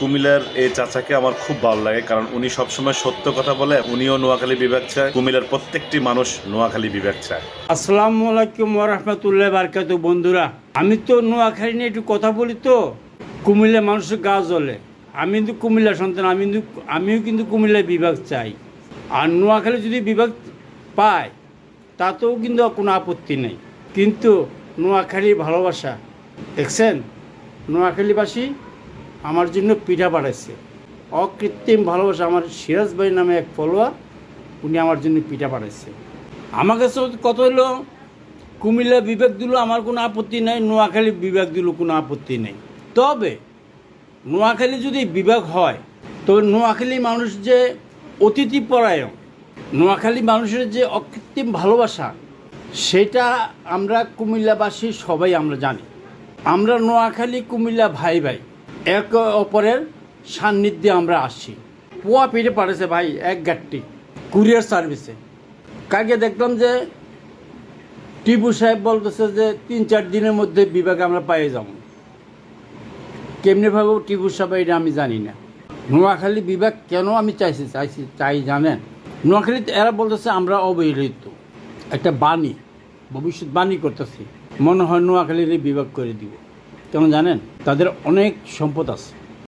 কুমিল্লার এই চাচাকে আমার খুব ভালো লাগে, কারণ উনি সবসময় সত্য কথা বলে। উনিও নোয়াখালী বিভাগ চায়, কুমিল্লার প্রত্যেকটি মানুষ নোয়াখালী বিভাগ চায়। আসসালামু আলাইকুম ওয়া রাহমাতুল্লাহি ওয়া বারাকাতুহু। বন্ধুরা, আমি তো নোয়াখালী নিয়ে একটু কথা বলি, তো কুমিল্লা মানুষের গা জ্বলে। আমি কিন্তু কুমিল্লা সন্তান, আমিও কিন্তু কুমিল্লা বিভাগ চাই। আর নোয়াখালী যদি বিভাগ পায় তাতেও কিন্তু কোনো আপত্তি নেই। কিন্তু নোয়াখালী ভালোবাসা দেখছেন, নোয়াখালীবাসী আমার জন্য পিঠা পাঠাইছে। অকৃত্রিম ভালোবাসা। আমার সিরাজ ভাই নামে এক ফলোয়ার, উনি আমার জন্য পিঠা পাঠাইছে। আমার কাছে কত হলো, কুমিল্লা বিভাগ দিল আমার কোনো আপত্তি নেই, নোয়াখালী বিভাগ দিল কোনো আপত্তি নেই। তবে নোয়াখালী যদি বিভাগ হয়, তবে নোয়াখালী মানুষ যে অতিথিপরায়ণ, নোয়াখালী মানুষের যে অকৃত্রিম ভালোবাসা, সেটা আমরা কুমিল্লাবাসী সবাই আমরা জানি। আমরা নোয়াখালী কুমিল্লা ভাই ভাই, এক অপরের সান্নিধ্যে আমরা আসি। পোয়া পিঠে পাঠাচ্ছে ভাই এক গাঠটি কুরিয়ার সার্ভিসে। কালকে দেখলাম যে টিপু সাহেব বলতেছে যে 3-4 দিনের মধ্যে বিভাগে আমরা পেয়ে যাব। কেমনি ভাবে টিপু সাহেব এটা আমি জানি না। নোয়াখালী বিভাগ কেন আমি চাই জানেন? নোয়াখালীতে এরা বলতেছে আমরা অবহেলিত, একটা বাণী, ভবিষ্যৎ বাণী করতেছি। মনে হয় নোয়াখালীর বিভাগ করে দিব। কেন জানেন? তাদের অনেক সম্পদ আছে।